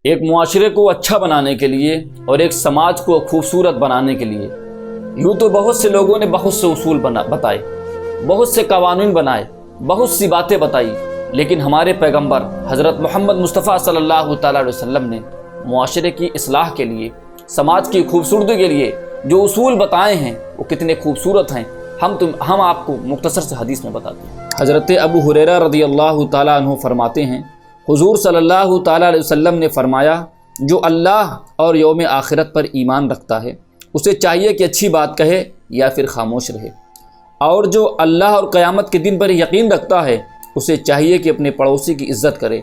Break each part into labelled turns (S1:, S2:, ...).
S1: ایک معاشرے کو اچھا بنانے کے لیے اور ایک سماج کو خوبصورت بنانے کے لیے یوں تو بہت سے لوگوں نے بہت سے اصول بتائے، بہت سے قوانین بنائے، بہت سی باتیں بتائی، لیکن ہمارے پیغمبر حضرت محمد مصطفیٰ صلی اللہ تعالیٰ علیہ وسلم نے معاشرے کی اصلاح کے لیے، سماج کی خوبصورتی کے لیے جو اصول بتائے ہیں وہ کتنے خوبصورت ہیں، ہم آپ کو مختصر سے حدیث میں بتاتے ہیں۔ حضرت ابو ہریرہ رضی اللہ تعالیٰ عنہ فرماتے ہیں، حضور صلی اللہ تعالیٰ علیہ وسلم نے فرمایا، جو اللہ اور یوم آخرت پر ایمان رکھتا ہے اسے چاہیے کہ اچھی بات کہے یا پھر خاموش رہے، اور جو اللہ اور قیامت کے دن پر یقین رکھتا ہے اسے چاہیے کہ اپنے پڑوسی کی عزت کرے،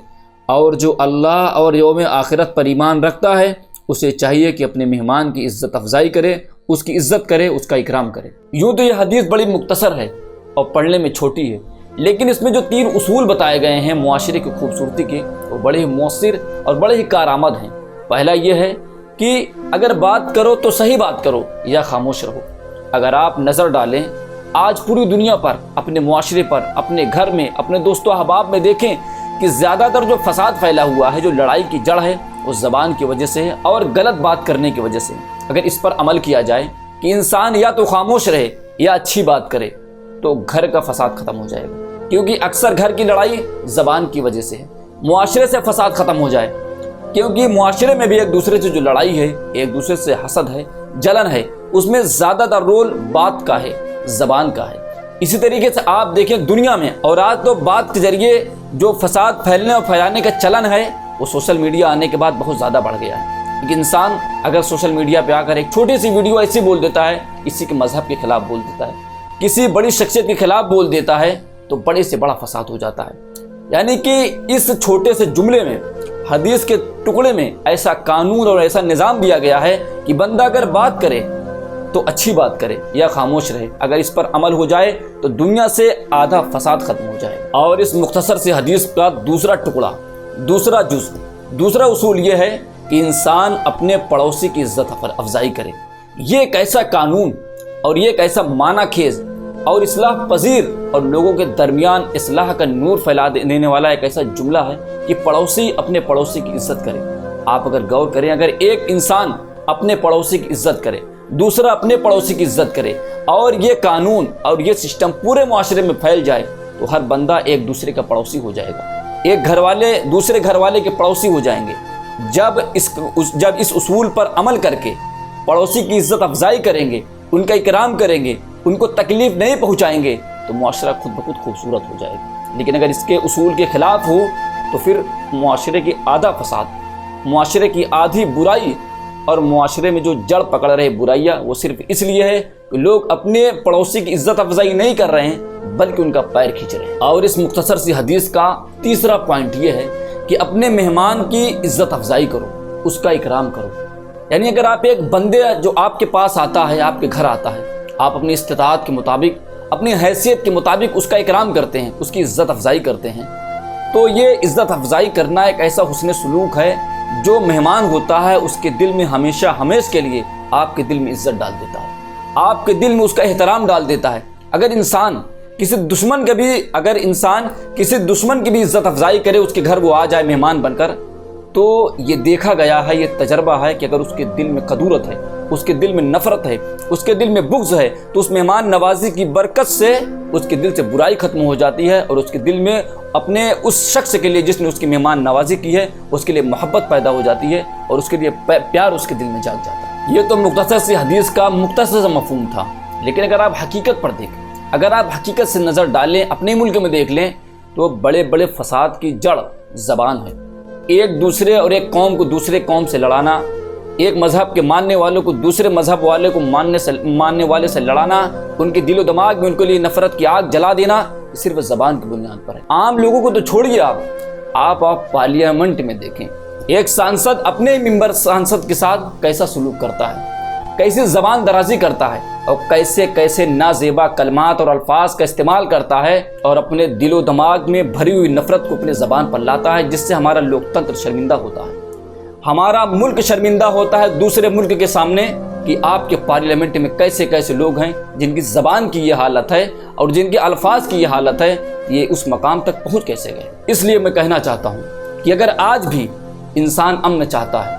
S1: اور جو اللہ اور یوم آخرت پر ایمان رکھتا ہے اسے چاہیے کہ اپنے مہمان کی عزت افزائی کرے، اس کی عزت کرے، اس کا اکرام کرے۔ یوں تو یہ حدیث بڑی مختصر ہے اور پڑھنے میں چھوٹی ہے، لیکن اس میں جو 3 اصول بتائے گئے ہیں معاشرے کی خوبصورتی کے، وہ بڑے ہی مؤثر اور بڑے ہی کارآمد ہیں۔ پہلا یہ ہے کہ اگر بات کرو تو صحیح بات کرو یا خاموش رہو۔ اگر آپ نظر ڈالیں آج پوری دنیا پر، اپنے معاشرے پر، اپنے گھر میں، اپنے دوست و احباب میں دیکھیں کہ زیادہ تر جو فساد پھیلا ہوا ہے، جو لڑائی کی جڑ ہے، وہ زبان کی وجہ سے ہے اور غلط بات کرنے کی وجہ سے۔ اگر اس پر عمل کیا جائے کہ انسان یا تو خاموش رہے یا اچھی بات کرے تو گھر کا فساد ختم ہو جائے گا، کیونکہ اکثر گھر کی لڑائی زبان کی وجہ سے ہے۔ معاشرے سے فساد ختم ہو جائے کیونکہ معاشرے میں بھی ایک دوسرے سے جو لڑائی ہے، ایک دوسرے سے حسد ہے، جلن ہے، اس میں زیادہ تر رول بات کا ہے، زبان کا ہے۔ اسی طریقے سے آپ دیکھیں دنیا میں، اور آج تو بات کے ذریعے جو فساد پھیلنے اور پھیلانے کا چلن ہے وہ سوشل میڈیا آنے کے بعد بہت زیادہ بڑھ گیا ہے۔ ایک انسان اگر سوشل میڈیا پہ آ کر ایک چھوٹی سی ویڈیو ایسی بول دیتا ہے، کسی کے مذہب کے خلاف بول دیتا ہے، کسی بڑی شخصیت کے خلاف بول دیتا ہے، تو بڑے سے بڑا فساد ہو جاتا ہے۔ یعنی کہ اس چھوٹے سے جملے میں، حدیث کے ٹکڑے میں ایسا قانون اور ایسا نظام دیا گیا ہے کہ بندہ اگر بات کرے تو اچھی بات کرے یا خاموش رہے۔ اگر اس پر عمل ہو جائے تو دنیا سے آدھا فساد ختم ہو جائے۔ اور اس مختصر سی حدیث کا دوسرا ٹکڑا، دوسرا جزء، دوسرا اصول یہ ہے کہ انسان اپنے پڑوسی کی عزت افزائی کرے۔ یہ ایک ایسا قانون اور یہ ایک ایسا معنی خیز اور اصلاح پذیر اور لوگوں کے درمیان اصلاح کا نور پھیلا دینے والا ایک ایسا جملہ ہے کہ پڑوسی اپنے پڑوسی کی عزت کرے۔ آپ اگر غور کریں، اگر ایک انسان اپنے پڑوسی کی عزت کرے، دوسرا اپنے پڑوسی کی عزت کرے، اور یہ قانون اور یہ سسٹم پورے معاشرے میں پھیل جائے تو ہر بندہ ایک دوسرے کا پڑوسی ہو جائے گا، ایک گھر والے دوسرے گھر والے کے پڑوسی ہو جائیں گے۔ جب اس اصول پر عمل کر کے پڑوسی کی عزت افزائی کریں گے، ان کا اکرام کریں گے، ان کو تکلیف نہیں پہنچائیں گے، تو معاشرہ خود بخود خوبصورت ہو جائے گا۔ لیکن اگر اس کے اصول کے خلاف ہو تو پھر معاشرے کی آدھا فساد، معاشرے کی آدھی برائی اور معاشرے میں جو جڑ پکڑ رہے برائیاں، وہ صرف اس لیے ہے کہ لوگ اپنے پڑوسی کی عزت افزائی نہیں کر رہے ہیں بلکہ ان کا پیر کھینچ رہے ہیں۔ اور اس مختصر سی حدیث کا تیسرا پوائنٹ یہ ہے کہ اپنے مہمان کی عزت افزائی کرو، اس کا اکرام کرو۔ یعنی اگر آپ ایک بندے جو آپ کے پاس آتا ہے، آپ کے گھر آتا ہے، آپ اپنی استطاعت کے مطابق، اپنی حیثیت کے مطابق اس کا اکرام کرتے ہیں، اس کی عزت افزائی کرتے ہیں، تو یہ عزت افزائی کرنا ایک ایسا حسن سلوک ہے جو مہمان ہوتا ہے اس کے دل میں ہمیشہ ہمیشہ کے لیے آپ کے دل میں عزت ڈال دیتا ہے، آپ کے دل میں اس کا احترام ڈال دیتا ہے۔ اگر انسان کسی دشمن کی بھی عزت افزائی کرے، اس کے گھر وہ آ جائے مہمان بن کر، تو یہ دیکھا گیا ہے، یہ تجربہ ہے کہ اگر اس کے دل میں کدورت ہے، اس کے دل میں نفرت ہے، اس کے دل میں بغض ہے، تو اس مہمان نوازی کی برکت سے اس کے دل سے برائی ختم ہو جاتی ہے، اور اس کے دل میں اپنے اس شخص کے لیے جس نے اس کی مہمان نوازی کی ہے، اس کے لیے محبت پیدا ہو جاتی ہے، اور اس کے لیے پیار اس کے دل میں جاگ جاتا ہے۔ یہ تو مختصر سی حدیث کا مختصر سا مفہوم تھا، لیکن اگر آپ حقیقت پر دیکھیں، اگر آپ حقیقت سے نظر ڈالیں، اپنے ملک میں دیکھ لیں، تو بڑے بڑے فساد کی جڑ زبان ہے۔ ایک دوسرے اور ایک قوم کو دوسرے قوم سے لڑانا، ایک مذہب کے ماننے والوں کو دوسرے مذہب والے کو ماننے والے سے لڑانا، ان کے دل و دماغ میں ان کے لیے نفرت کی آگ جلا دینا، صرف زبان کی بنیاد پر ہے۔ عام لوگوں کو تو چھوڑیے، آپ پارلیمنٹ میں دیکھیں، ایک سانسد اپنے ممبر سانسد کے ساتھ کیسا سلوک کرتا ہے، کیسی زبان درازی کرتا ہے، اور کیسے نازیبا کلمات اور الفاظ کا استعمال کرتا ہے، اور اپنے دل و دماغ میں بھری ہوئی نفرت کو اپنے زبان پر لاتا ہے، جس سے ہمارا لوکتنتر شرمندہ ہوتا ہے، ہمارا ملک شرمندہ ہوتا ہے دوسرے ملک کے سامنے کہ آپ کے پارلیمنٹ میں کیسے لوگ ہیں جن کی زبان کی یہ حالت ہے اور جن کے الفاظ کی یہ حالت ہے، یہ اس مقام تک پہنچ کیسے گئے۔ اس لیے میں کہنا چاہتا ہوں کہ اگر آج بھی انسان امن چاہتا ہے،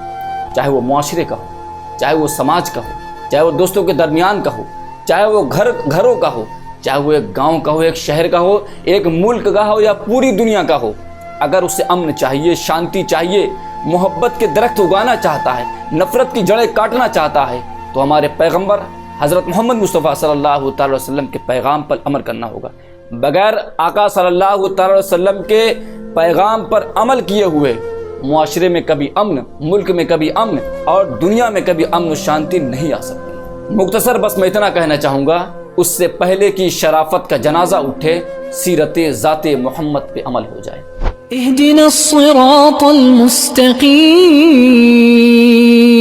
S1: چاہے وہ معاشرے کا ہو، چاہے وہ سماج کا ہو، چاہے وہ دوستوں کے درمیان کا ہو، چاہے وہ گھروں کا ہو، چاہے وہ ایک گاؤں کا ہو، ایک شہر کا ہو، ایک ملک کا ہو یا پوری دنیا کا ہو۔ اگر اسے امن چاہیے، شانتی چاہیے، محبت کے درخت اگانا چاہتا ہے، نفرت کی جڑیں کاٹنا چاہتا ہے، تو ہمارے پیغمبر حضرت محمد مصطفیٰ صلی اللہ تعالی وسلم کے پیغام پر عمل کرنا ہوگا۔ بغیر آقا صلی اللہ تعالی وسلم کے پیغام پر عمل کیے ہوئے معاشرے میں کبھی امن، ملک میں کبھی امن اور دنیا میں کبھی امن و شانتی نہیں آ سکتی۔ مختصر بس میں اتنا کہنا چاہوں گا، اس سے پہلے کی شرافت کا جنازہ اٹھے، سیرت ذات محمد پہ عمل ہو جائے۔
S2: اهدنا الصراط المستقيم